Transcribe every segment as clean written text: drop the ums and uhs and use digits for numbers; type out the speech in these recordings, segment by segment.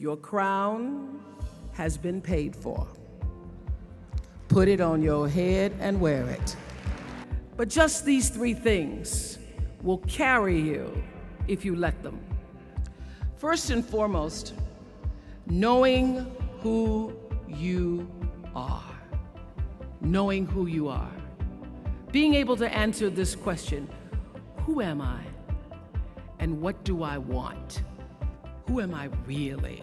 Your crown has been paid for. Put it on your head and wear it. But just these three things will carry you if you let them. First and foremost, knowing who you are. Knowing who you are. Being able to answer this question, who am I? And what do I want? Who am I really?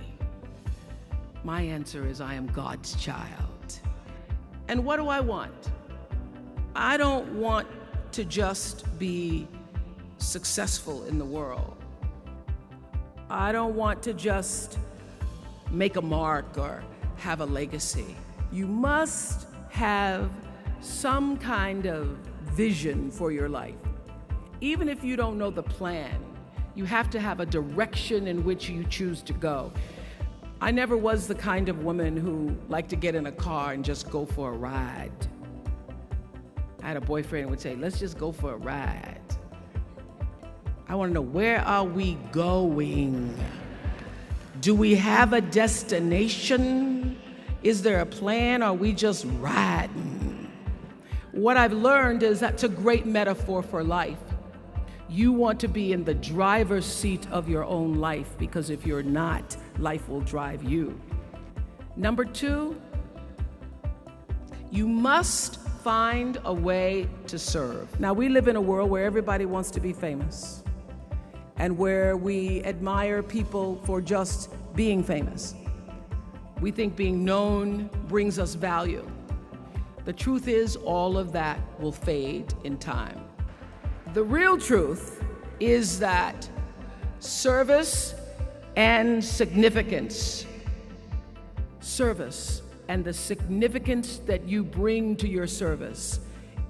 My answer is I am God's child. And what do I want? I don't want to just be successful in the world. I don't want to just make a mark or have a legacy. You must have some kind of vision for your life. Even if you don't know the plan, you have to have a direction in which you choose to go. I never was the kind of woman who liked to get in a car and just go for a ride. I had a boyfriend who would say, let's just go for a ride. I want to know, where are we going? Do we have a destination? Is there a plan? Or are we just riding? What I've learned is that's a great metaphor for life. You want to be in the driver's seat of your own life, because if you're not, life will drive you. Number two, you must find a way to serve. Now, we live in a world where everybody wants to be famous and where we admire people for just being famous. We think being known brings us value. The truth is, all of that will fade in time. The real truth is that service and significance, service and the significance that you bring to your service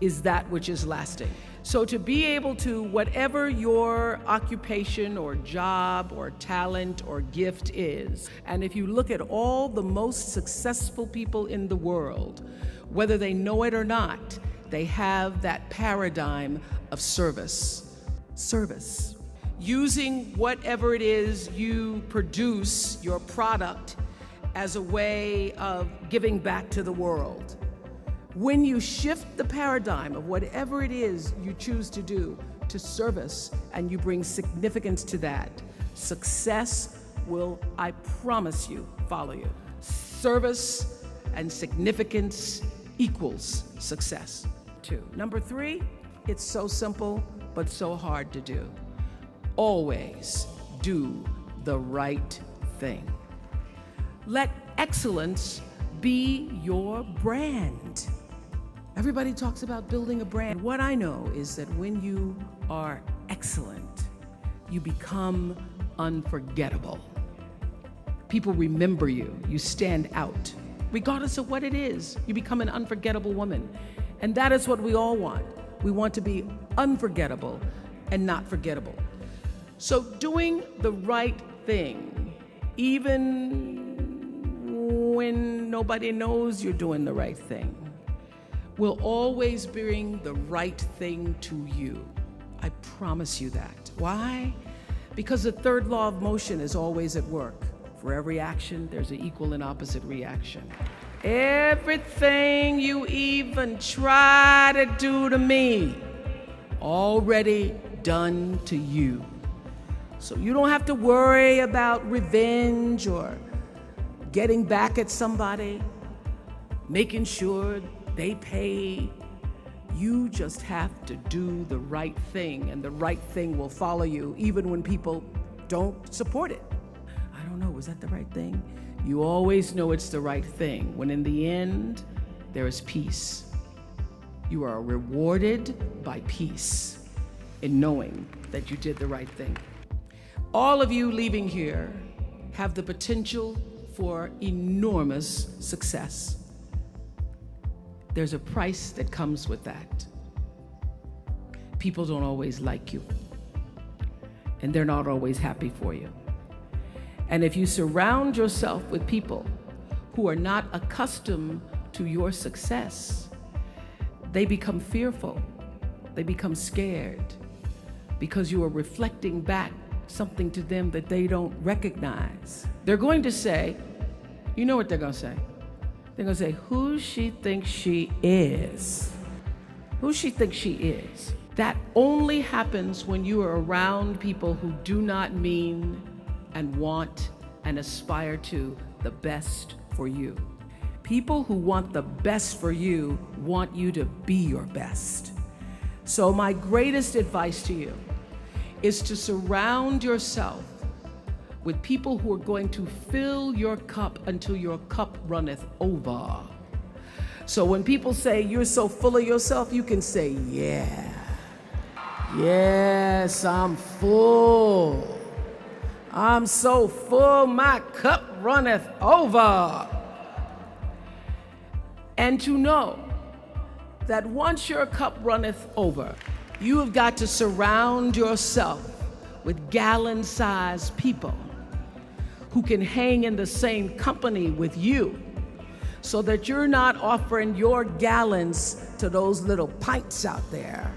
is that which is lasting. So to be able to, whatever your occupation or job or talent or gift is, and if you look at all the most successful people in the world, whether they know it or not, they have that paradigm of service. Service. Using whatever it is you produce, your product, as a way of giving back to the world. When you shift the paradigm of whatever it is you choose to do to service, and you bring significance to that, success will, I promise you, follow you. Service and significance equals success. Two. Number three, it's so simple, but so hard to do. Always do the right thing. Let excellence be your brand. Everybody talks about building a brand. What I know is that when you are excellent, you become unforgettable. People remember you. You stand out. Regardless of what it is, you become an unforgettable woman. And that is what we all want. We want to be unforgettable and not forgettable. So doing the right thing, even when nobody knows you're doing the right thing, will always bring the right thing to you. I promise you that. Why? Because the third law of motion is always at work. For every action, there's an equal and opposite reaction. Everything you even try to do to me, already done to you. So you don't have to worry about revenge or getting back at somebody, making sure they pay. You just have to do the right thing, and the right thing will follow you even when people don't support it. I don't know, was that the right thing? You always know it's the right thing when in the end, there is peace. You are rewarded by peace in knowing that you did the right thing. All of you leaving here have the potential for enormous success. There's a price that comes with that. People don't always like you, and they're not always happy for you. And if you surround yourself with people who are not accustomed to your success, they become fearful, they become scared, because you are reflecting back something to them that they don't recognize. They're going to say, you know what they're going to say? They're going to say, who she thinks she is. Who she thinks she is. That only happens when you are around people who do not mean and want and aspire to the best for you. People who want the best for you want you to be your best. So my greatest advice to you is to surround yourself with people who are going to fill your cup until your cup runneth over. So when people say you're so full of yourself, you can say, yeah. Yes, I'm full. I'm so full, my cup runneth over. And to know that once your cup runneth over, you have got to surround yourself with gallon-sized people who can hang in the same company with you, so that you're not offering your gallons to those little pints out there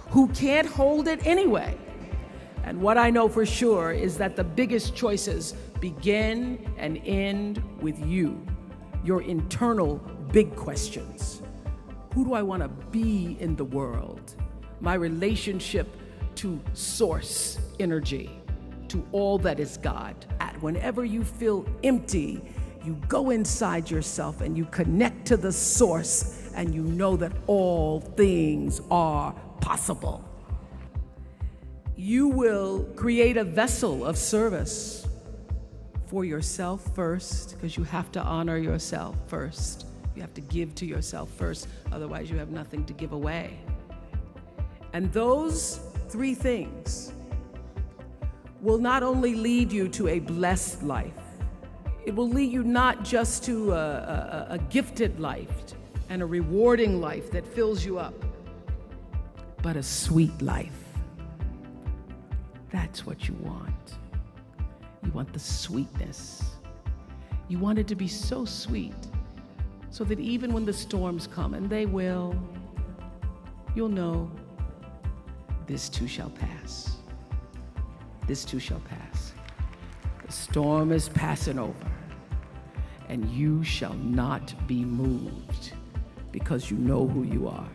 who can't hold it anyway. And what I know for sure is that the biggest choices begin and end with you, your internal big questions. Who do I want to be in the world? My relationship to source energy, to all that is God. Whenever you feel empty, you go inside yourself and you connect to the source, and you know that all things are possible. You will create a vessel of service for yourself first, because you have to honor yourself first. You have to give to yourself first, otherwise you have nothing to give away. And those three things will not only lead you to a blessed life, it will lead you not just to a gifted life and a rewarding life that fills you up, but a sweet life. That's what you want. You want the sweetness. You want it to be so sweet, so that even when the storms come, and they will, you'll know this too shall pass. This too shall pass. The storm is passing over, and you shall not be moved, because you know who you are.